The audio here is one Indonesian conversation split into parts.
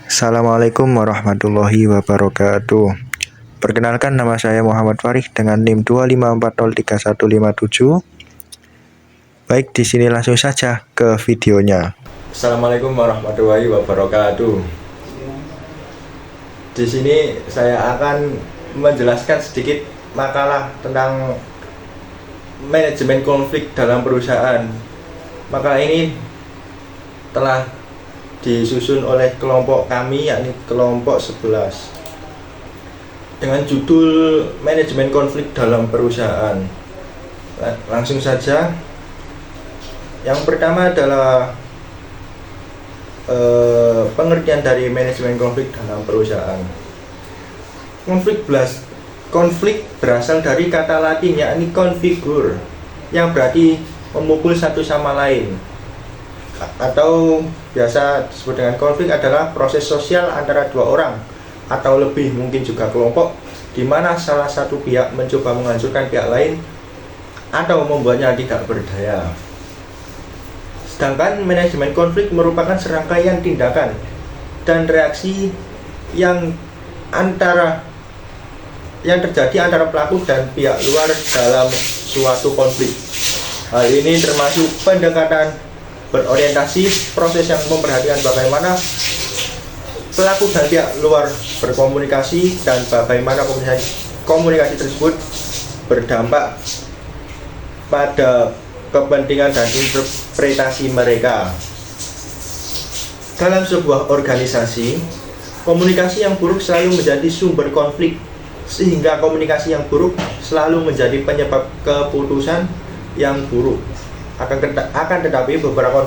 Assalamualaikum warahmatullahi wabarakatuh. Perkenalkan, nama saya Muhammad Farih dengan NIM 254031157. Baik, di sini langsung saja ke videonya. Assalamualaikum warahmatullahi wabarakatuh. Di sini saya akan menjelaskan sedikit makalah tentang manajemen konflik dalam perusahaan. Makalah ini telah disusun oleh kelompok kami, yakni kelompok 11, dengan judul manajemen konflik dalam perusahaan. Langsung saja. Yang pertama adalah pengertian dari manajemen konflik dalam perusahaan. Konflik berasal dari kata Latin, yakni configure, yang berarti memukul satu sama lain, atau biasa disebut dengan konflik adalah proses sosial antara dua orang atau lebih, mungkin juga kelompok, di mana salah satu pihak mencoba menghancurkan pihak lain atau membuatnya tidak berdaya. Sedangkan manajemen konflik merupakan serangkaian tindakan dan reaksi yang terjadi antara pelaku dan pihak luar dalam suatu konflik. Hal ini termasuk pendekatan berorientasi, proses yang memperhatikan bagaimana pelaku dan pihak luar berkomunikasi dan bagaimana komunikasi tersebut berdampak pada kepentingan dan interpretasi mereka. Dalam sebuah organisasi, komunikasi yang buruk selalu menjadi sumber konflik, sehingga komunikasi yang buruk selalu menjadi penyebab keputusan yang buruk. Akan tetapi beberapa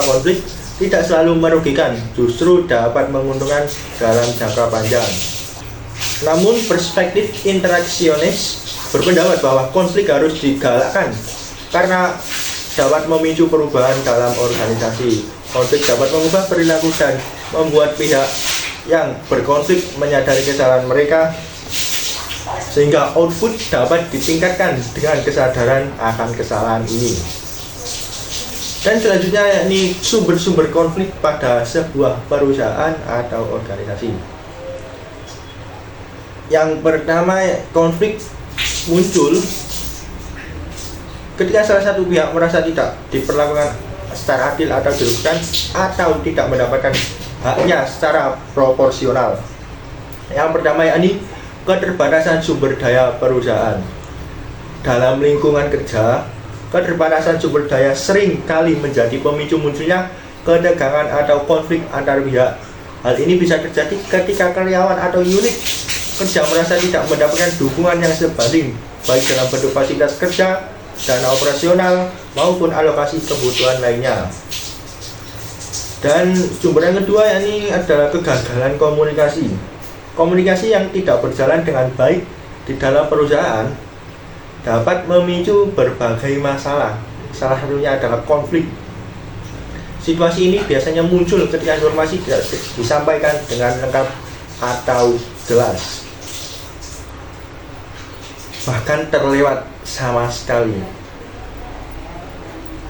konflik tidak selalu merugikan, justru dapat menguntungkan dalam jangka panjang. Namun perspektif interaksionis berpendapat bahwa konflik harus digalakkan karena dapat memicu perubahan dalam organisasi. Konflik dapat mengubah perilaku dan membuat pihak yang berkonflik menyadari kesalahan mereka, sehingga output dapat ditingkatkan dengan kesadaran akan kesalahan ini. Dan selanjutnya, yakni sumber-sumber konflik pada sebuah perusahaan atau organisasi. Yang pertama, konflik muncul ketika salah satu pihak merasa tidak diperlakukan secara adil atau dirugikan, atau tidak mendapatkan haknya secara proporsional. Yang pertama, yakni keterbatasan sumber daya perusahaan. Dalam lingkungan kerja, keterbatasan sumber daya sering kali menjadi pemicu munculnya ketegangan atau konflik antar pihak. Hal ini bisa terjadi ketika karyawan atau unit kerja merasa tidak mendapatkan dukungan yang sebanding, baik dalam bentuk fasilitas kerja, dana operasional, maupun alokasi kebutuhan lainnya. Dan sumber yang kedua, yakni adalah kegagalan komunikasi. Komunikasi yang tidak berjalan dengan baik di dalam perusahaan dapat memicu berbagai masalah. Salah satunya adalah konflik. Situasi ini biasanya muncul ketika informasi tidak disampaikan dengan lengkap atau jelas, bahkan terlewat sama sekali.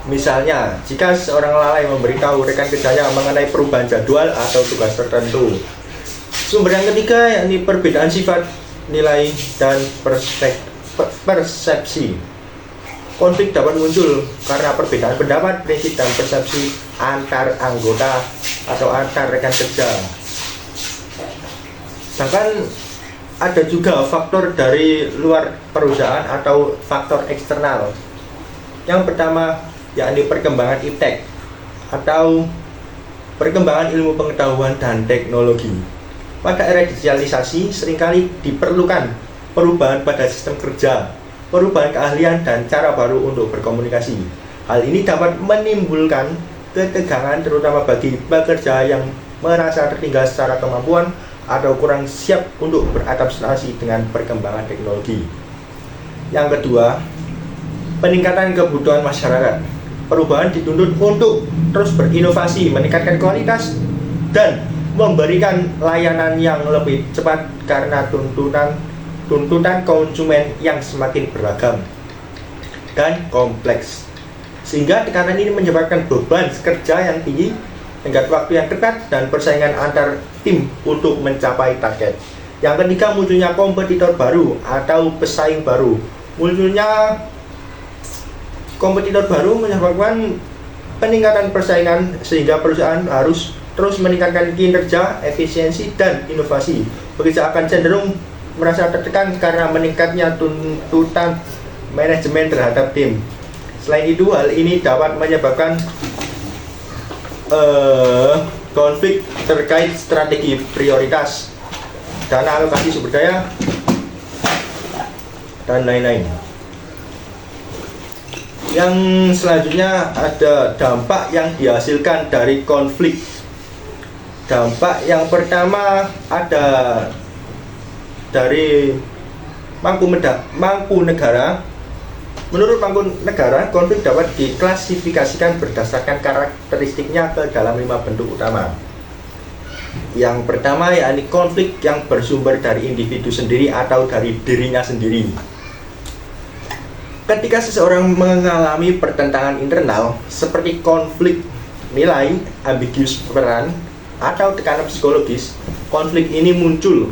Misalnya, jika seorang lalai memberitahu rekan kerjanya mengenai perubahan jadwal atau tugas tertentu. Sumber yang ketiga, yakni perbedaan sifat, nilai, dan persepsi. Konflik dapat muncul karena perbedaan pendapat, prinsip, dan persepsi antar anggota atau antar rekan kerja. Sedangkan ada juga faktor dari luar perusahaan atau faktor eksternal. Yang pertama, yakni perkembangan iptek atau perkembangan ilmu pengetahuan dan teknologi. Pada era digitalisasi, seringkali diperlukan perubahan pada sistem kerja, perubahan keahlian, dan cara baru untuk berkomunikasi. Hal ini dapat menimbulkan ketegangan, terutama bagi pekerja yang merasa tertinggal secara kemampuan atau kurang siap untuk beradaptasi dengan perkembangan teknologi. Yang kedua, peningkatan kebutuhan masyarakat. Perubahan dituntut untuk terus berinovasi, meningkatkan kualitas, dan memberikan layanan yang lebih cepat karena tuntutan konsumen yang semakin beragam dan kompleks. Sehingga tekanan ini menyebabkan beban kerja yang tinggi tenggat waktu yang ketat, dan persaingan antar tim untuk mencapai target. Yang ketiga, munculnya kompetitor baru atau pesaing baru. Munculnya kompetitor baru menyebabkan peningkatan persaingan sehingga perusahaan harus terus meningkatkan kinerja, efisiensi, dan inovasi. Pekerja akan cenderung merasa tertekan karena meningkatnya tuntutan manajemen terhadap tim. Selain itu, hal ini dapat menyebabkan konflik terkait strategi prioritas, dana alokasi sumber daya, dan lain-lain. Yang selanjutnya ada dampak yang dihasilkan dari konflik. Dampak yang pertama ada dari Mangku Negara. Menurut Mangku Negara, konflik dapat diklasifikasikan berdasarkan karakteristiknya ke dalam 5 bentuk utama. Yang pertama yakni konflik yang bersumber dari individu sendiri atau dari dirinya sendiri. Ketika seseorang mengalami pertentangan internal seperti konflik nilai, ambiguous peran, atau tekanan psikologis, konflik ini muncul.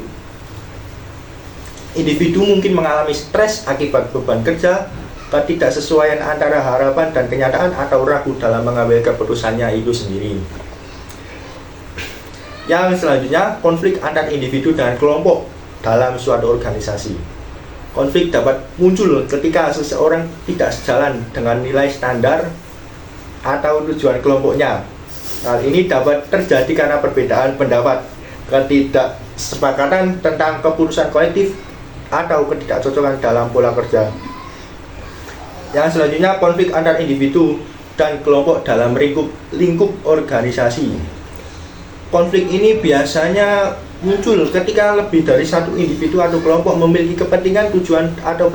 Individu mungkin mengalami stres akibat beban kerja, ketidaksesuaian antara harapan dan kenyataan, atau ragu dalam mengambil keputusannya itu sendiri. Yang selanjutnya, konflik antar individu dan kelompok dalam suatu organisasi. Konflik dapat muncul ketika seseorang tidak sejalan dengan nilai standar atau tujuan kelompoknya. Hal ini dapat terjadi karena perbedaan pendapat, ketidaksepakatan tentang keputusan kolektif, atau ketidakcocokan dalam pola kerja. Yang selanjutnya, konflik antar individu dan kelompok dalam lingkup organisasi. Konflik ini biasanya muncul ketika lebih dari satu individu atau kelompok memiliki kepentingan, tujuan, atau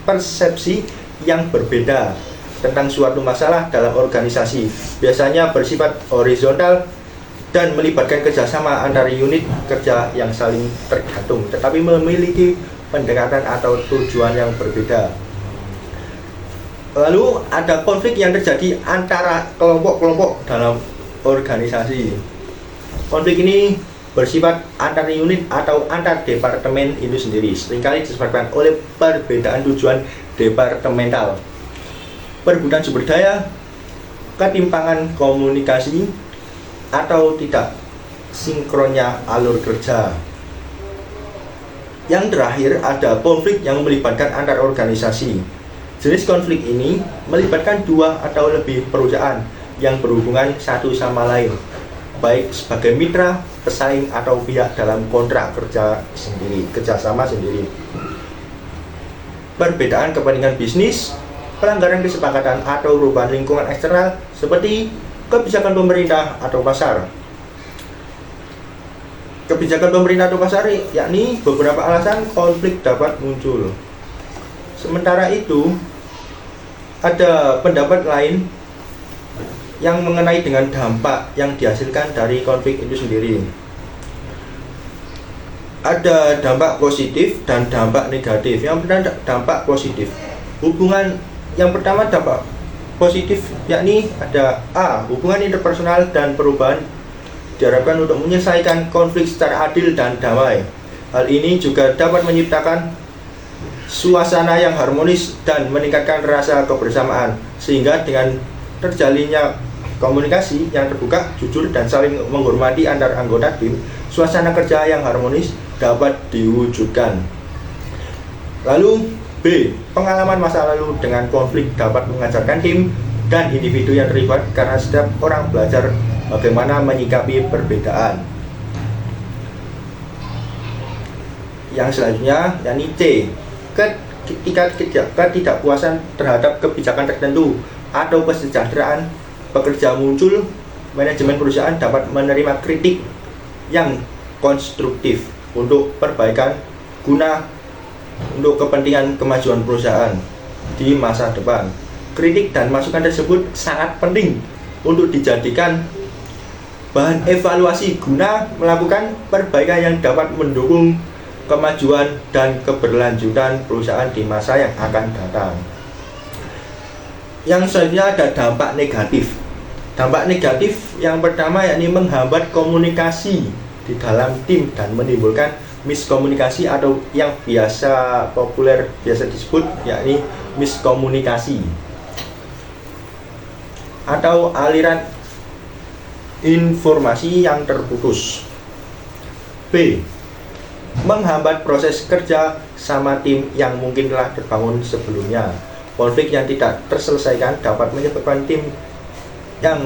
persepsi yang berbeda tentang suatu masalah dalam organisasi. Biasanya bersifat horizontal dan melibatkan kerjasama antara unit kerja yang saling tergantung, tetapi memiliki pendekatan atau tujuan yang berbeda. Lalu ada konflik yang terjadi antara kelompok-kelompok dalam organisasi. Konflik ini bersifat antar unit atau antar departemen itu sendiri, seringkali disebabkan oleh perbedaan tujuan departemental, perebutan sumber daya, ketimpangan komunikasi, atau tidak sinkronnya alur kerja. Yang terakhir ada konflik yang melibatkan antar organisasi. Jenis konflik ini melibatkan 2 atau lebih perusahaan yang berhubungan satu sama lain, baik sebagai mitra, pesaing, atau pihak dalam kontrak kerjasama sendiri. Perbedaan kepentingan bisnis, pelanggaran kesepakatan, atau perubahan lingkungan eksternal seperti kebijakan pemerintah atau pasar. Kebijakan pemerintah atau pasar yakni beberapa alasan konflik dapat muncul. Sementara itu, ada pendapat lain yang mengenai dengan dampak yang dihasilkan dari konflik itu sendiri. Ada dampak positif dan dampak negatif. Yang pertama, dampak positif. Hubungan yang pertama, dampak positif yakni ada A. Hubungan interpersonal dan perubahan diharapkan untuk menyelesaikan konflik secara adil dan damai. Hal ini juga dapat menciptakan suasana yang harmonis dan meningkatkan rasa kebersamaan, sehingga dengan terjalinnya komunikasi yang terbuka, jujur, dan saling menghormati antar anggota tim, suasana kerja yang harmonis dapat diwujudkan. Lalu B. Pengalaman masa lalu dengan konflik dapat mengajarkan tim dan individu yang terlibat, karena setiap orang belajar bagaimana menyikapi perbedaan. Yang selanjutnya yakni C. Ketika ketidakpuasan terhadap kebijakan tertentu atau kesejahteraan pekerja muncul, manajemen perusahaan dapat menerima kritik yang konstruktif untuk perbaikan guna untuk kepentingan kemajuan perusahaan di masa depan. Kritik dan masukan tersebut sangat penting untuk dijadikan bahan evaluasi guna melakukan perbaikan yang dapat mendukung kemajuan dan keberlanjutan perusahaan di masa yang akan datang. Yang selanjutnya ada dampak negatif. Dampak negatif yang pertama yakni menghambat komunikasi di dalam tim dan menimbulkan miskomunikasi atau yang biasa disebut yakni miskomunikasi atau aliran informasi yang terputus. B. Menghambat proses kerja sama tim yang mungkin telah terbangun sebelumnya. Konflik yang tidak terselesaikan dapat menyebabkan tim yang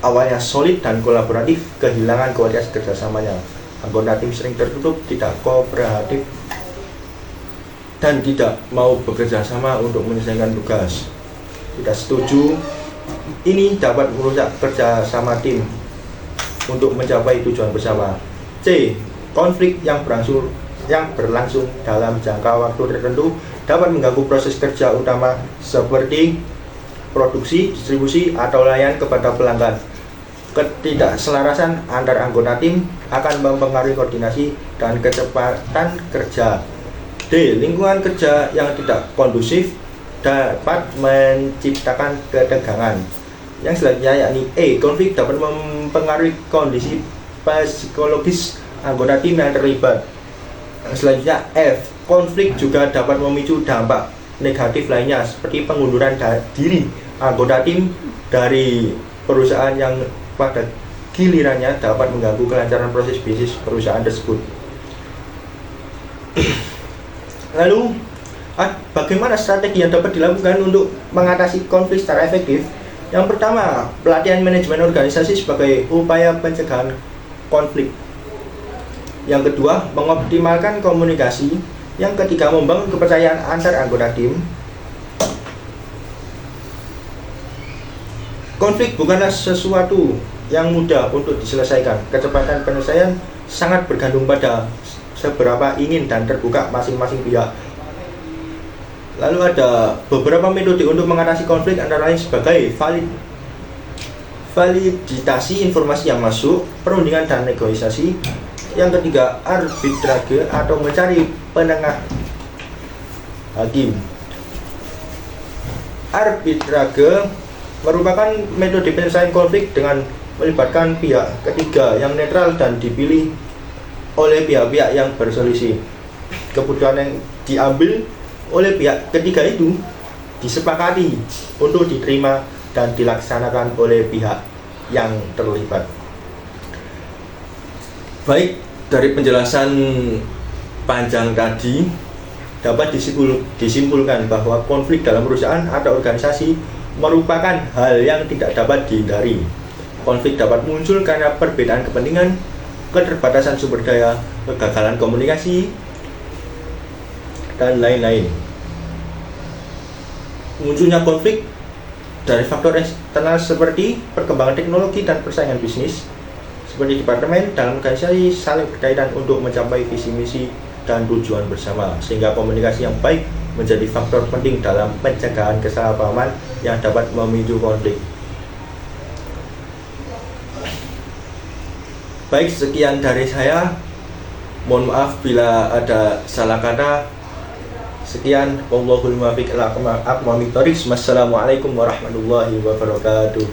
awalnya solid dan kolaboratif kehilangan kualitas kerjasamanya. Anggota tim sering tertutup, tidak kooperatif, dan tidak mau bekerja sama untuk menyelesaikan tugas. Tidak setuju. Ini dapat merusak kerjasama tim untuk mencapai tujuan bersama. C. Konflik yang berlangsung dalam jangka waktu tertentu dapat mengganggu proses kerja utama seperti produksi, distribusi, atau layanan kepada pelanggan. Ketidakselarasan antar anggota tim akan mempengaruhi koordinasi dan kecepatan kerja. D. Lingkungan kerja yang tidak kondusif dapat menciptakan ketegangan. Yang selanjutnya yakni E. Konflik dapat mempengaruhi kondisi psikologis anggota tim yang terlibat. Yang selanjutnya F. Konflik juga dapat memicu dampak negatif lainnya seperti pengunduran diri anggota tim dari perusahaan yang pada gilirannya dapat mengganggu kelancaran proses bisnis perusahaan tersebut. Lalu, bagaimana strategi yang dapat dilakukan untuk mengatasi konflik secara efektif? Yang pertama, pelatihan manajemen organisasi sebagai upaya pencegahan konflik. Yang kedua, mengoptimalkan komunikasi. Yang ketiga, membangun kepercayaan antar anggota tim. Konflik bukanlah sesuatu yang mudah untuk diselesaikan. Kecepatan penyelesaian sangat bergantung pada seberapa ingin dan terbuka masing-masing pihak. Lalu ada beberapa metode untuk mengatasi konflik, antara lain sebagai validasi informasi yang masuk, perundingan dan negosiasi. Yang ketiga, arbitrage atau mencari penengah hakim. Arbitrage merupakan metode penyelesaian konflik dengan melibatkan pihak ketiga yang netral dan dipilih oleh pihak-pihak yang berselisih. Keputusan yang diambil oleh pihak ketiga itu disepakati untuk diterima dan dilaksanakan oleh pihak yang terlibat. Baik, dari penjelasan panjang tadi dapat disimpulkan bahwa konflik dalam perusahaan atau organisasi merupakan hal yang tidak dapat dihindari. Konflik dapat muncul karena perbedaan kepentingan, keterbatasan sumber daya, kegagalan komunikasi, dan lain-lain. Munculnya konflik dari faktor eksternal seperti perkembangan teknologi dan persaingan bisnis, seperti departemen dalam organisasi saling berkaitan untuk mencapai visi misi dan tujuan bersama, sehingga komunikasi yang baik menjadi faktor penting dalam pencegahan kesalahpahaman yang dapat memicu konflik. Baik, sekian dari saya. Mohon maaf bila ada salah kata. Sekian, wallahul muwaffiq ila aqwamit thoriq. Wassalamualaikum warahmatullahi wabarakatuh.